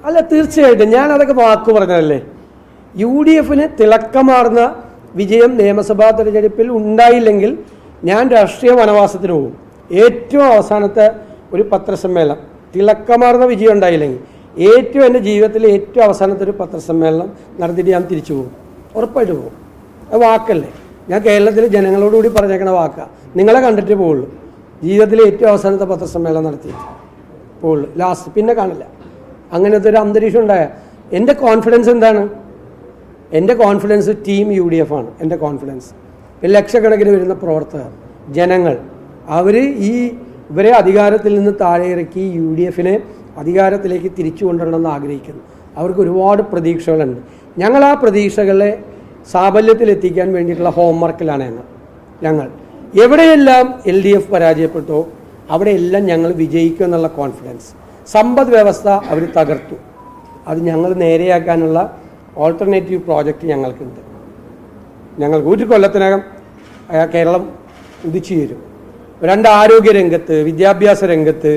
അല്ല, തീർച്ചയായിട്ടും ഞാൻ അതൊക്കെ വാക്ക് പറഞ്ഞതല്ലേ. UDF തിളക്കമാർന്ന വിജയം നിയമസഭാ തെരഞ്ഞെടുപ്പിൽ ഉണ്ടായില്ലെങ്കിൽ ഞാൻ രാഷ്ട്രീയ വനവാസത്തിന് പോകും. ഏറ്റവും അവസാനത്തെ ഒരു പത്രസമ്മേളനം തിളക്കമാർന്ന വിജയം ഉണ്ടായില്ലെങ്കിൽ എൻ്റെ ജീവിതത്തിലെ ഏറ്റവും അവസാനത്തെ ഒരു പത്രസമ്മേളനം നടത്തിയിട്ട് ഞാൻ തിരിച്ചു പോകും. ഉറപ്പായിട്ട് പോകും. അത് വാക്കല്ലേ, ഞാൻ കേരളത്തിലെ ജനങ്ങളോടുകൂടി പറഞ്ഞേക്കണ വാക്കാണ്. നിങ്ങളെ കണ്ടിട്ടേ പോവുള്ളൂ. ജീവിതത്തിലെ ഏറ്റവും അവസാനത്തെ പത്രസമ്മേളനം നടത്തിയിട്ട് പോവുള്ളൂ. ലാസ്റ്റ് പിന്നെ കാണില്ല. അങ്ങനത്തെ ഒരു അന്തരീക്ഷം ഉണ്ടായ എൻ്റെ കോൺഫിഡൻസ് എന്താണ്? എൻ്റെ കോൺഫിഡൻസ് ടീം UDF ആണ്. എൻ്റെ കോൺഫിഡൻസ് ലക്ഷക്കണക്കിന് വരുന്ന പ്രവർത്തകർ, ജനങ്ങൾ, ഇവരെ അധികാരത്തിൽ നിന്ന് താഴെ ഇറക്കി UDF അധികാരത്തിലേക്ക് തിരിച്ചു കൊണ്ടുവരണമെന്ന് ആഗ്രഹിക്കുന്നു. അവർക്ക് ഒരുപാട് പ്രതീക്ഷകളുണ്ട്. ഞങ്ങൾ ആ പ്രതീക്ഷകളെ സാഫല്യത്തിലെത്തിക്കാൻ വേണ്ടിയിട്ടുള്ള ഹോംവർക്കിലാണ് ഞങ്ങൾ. എവിടെയെല്ലാം LDF പരാജയപ്പെട്ടോ അവിടെയെല്ലാം ഞങ്ങൾ വിജയിക്കും എന്നുള്ള കോൺഫിഡൻസ്. സമ്പദ് വ്യവസ്ഥ അവർ തകർത്തു. അത് ഞങ്ങൾ നേരെയാക്കാനുള്ള ഓൾട്ടർനേറ്റീവ് പ്രോജക്റ്റ് ഞങ്ങൾക്കുണ്ട്. ഞങ്ങൾക്ക് ഒരു കൊല്ലത്തിനകം കേരളം ഉദിച്ചു ചേരും. 2 ആരോഗ്യ രംഗത്ത്, വിദ്യാഭ്യാസ രംഗത്ത്,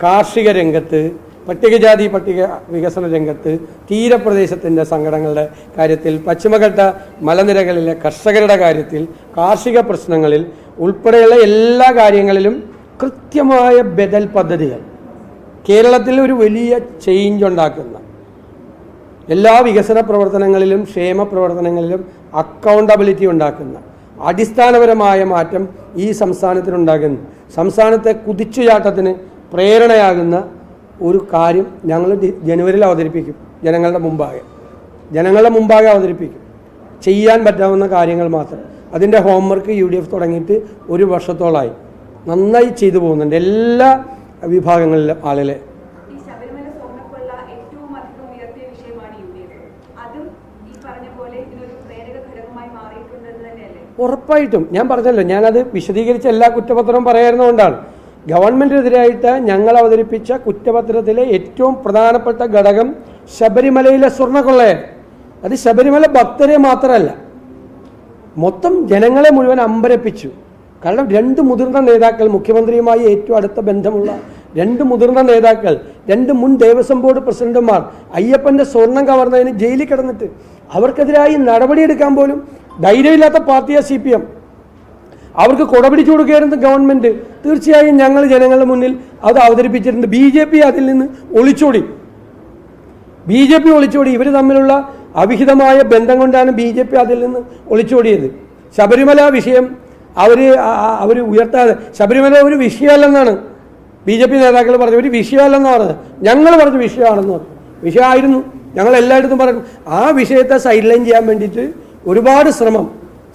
കാർഷിക രംഗത്ത്, പട്ടികജാതി പട്ടിക വികസന രംഗത്ത്, തീരപ്രദേശത്തിൻ്റെ സങ്കടങ്ങളുടെ കാര്യത്തിൽ, പശ്ചിമഘട്ട മലനിരകളിലെ കർഷകരുടെ കാര്യത്തിൽ, കാർഷിക പ്രശ്നങ്ങളിൽ ഉൾപ്പെടെയുള്ള എല്ലാ കാര്യങ്ങളിലും കൃത്യമായ ബദൽ പദ്ധതികൾ, കേരളത്തിൽ ഒരു വലിയ ചേഞ്ച് ഉണ്ടാക്കുന്ന, എല്ലാ വികസന പ്രവർത്തനങ്ങളിലും ക്ഷേമ പ്രവർത്തനങ്ങളിലും അക്കൗണ്ടബിലിറ്റി ഉണ്ടാക്കുന്ന, അടിസ്ഥാനപരമായ മാറ്റം ഈ സംസ്ഥാനത്തിനുണ്ടാകുന്നു. സംസ്ഥാനത്തെ കുതിച്ചുചാട്ടത്തിന് പ്രേരണയാകുന്ന ഒരു കാര്യം ഞങ്ങൾ ജനുവരിയിൽ അവതരിപ്പിക്കും. ജനങ്ങളുടെ മുമ്പാകെ അവതരിപ്പിക്കും. ചെയ്യാൻ പറ്റാവുന്ന കാര്യങ്ങൾ മാത്രം. അതിൻ്റെ ഹോംവർക്ക് UDF തുടങ്ങിയിട്ട് 1 വർഷത്തോളമായി. നന്നായി ചെയ്തു പോകുന്നുണ്ട് എല്ലാ വിഭാഗങ്ങളിലും ആളുകളെ. ഉറപ്പായിട്ടും ഞാൻ പറഞ്ഞല്ലോ, ഞാനത് വിശദീകരിച്ച എല്ലാ കുറ്റപത്രവും പറയായിരുന്നതുകൊണ്ടാണ്. ഗവൺമെൻറ്റിനെതിരായിട്ട് ഞങ്ങൾ അവതരിപ്പിച്ച കുറ്റപത്രത്തിലെ ഏറ്റവും പ്രധാനപ്പെട്ട ഘടകം ശബരിമലയിലെ സ്വർണ്ണക്കൊള്ളയാണ്. അത് ശബരിമല ഭക്തരെ മാത്രമല്ല, മൊത്തം ജനങ്ങളെ മുഴുവൻ അമ്പരപ്പിച്ചു. കാരണം 2 മുതിർന്ന നേതാക്കൾ, മുഖ്യമന്ത്രിയുമായി ഏറ്റവും അടുത്ത ബന്ധമുള്ള 2 മുതിർന്ന നേതാക്കൾ, 2 മുൻ ദേവസ്വം ബോർഡ് പ്രസിഡന്റുമാർ അയ്യപ്പൻ്റെ സ്വർണം കവർന്നതിന് ജയിലിൽ കിടന്നിട്ട് അവർക്കെതിരായി നടപടിയെടുക്കാൻ പോലും ധൈര്യമില്ലാത്ത പാർട്ടിയാണ് CPM. അവർക്ക് കൊടപിടിച്ചു കൊടുക്കുകയായിരുന്നു ഗവൺമെൻറ്. തീർച്ചയായും ഞങ്ങൾ ജനങ്ങളുടെ മുന്നിൽ അത് അവതരിപ്പിച്ചിട്ടുണ്ട്. BJP അതിൽ നിന്ന് ഒളിച്ചോടി. ഇവർ തമ്മിലുള്ള അവിഹിതമായ ബന്ധം കൊണ്ടാണ് BJP അതിൽ നിന്ന് ഒളിച്ചോടിയത്. ശബരിമല വിഷയം അവർ ഉയർത്താതെ, ശബരിമല ഒരു വിഷയമല്ലെന്നാണ് BJP നേതാക്കൾ പറഞ്ഞു. ഒരു വിഷയമല്ലെന്നാണ് പറഞ്ഞത്. ഞങ്ങൾ പറഞ്ഞു വിഷയമാണെന്ന് പറഞ്ഞു. വിഷയമായിരുന്നു. ഞങ്ങൾ എല്ലായിടത്തും പറഞ്ഞു. ആ വിഷയത്തെ സൈഡ് ലൈൻ ചെയ്യാൻ വേണ്ടിയിട്ട് ഒരുപാട് ശ്രമം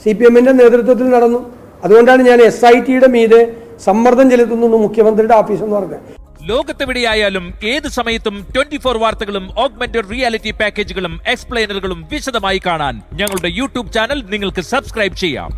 CPM-ൻ്റെ നേതൃത്വത്തിൽ നടന്നു. അതുകൊണ്ടാണ് ഞാൻ SIT-യുടെ മീതെ സമ്മർദ്ദം ചെലുത്തുന്നു മുഖ്യമന്ത്രിയുടെ ഓഫീസ് എന്ന് പറഞ്ഞത്. ലോകത്തെവിടെയായാലും ഏത് സമയത്തും 24 വാർത്തകളും ഓഗ്മെന്റഡ് റിയാലിറ്റി പാക്കേജുകളും എക്സ്പ്ലെയിനറുകളും വിശദമായി കാണാൻ ഞങ്ങളുടെ YouTube ചാനൽ നിങ്ങൾക്ക് സബ്സ്ക്രൈബ് ചെയ്യാം.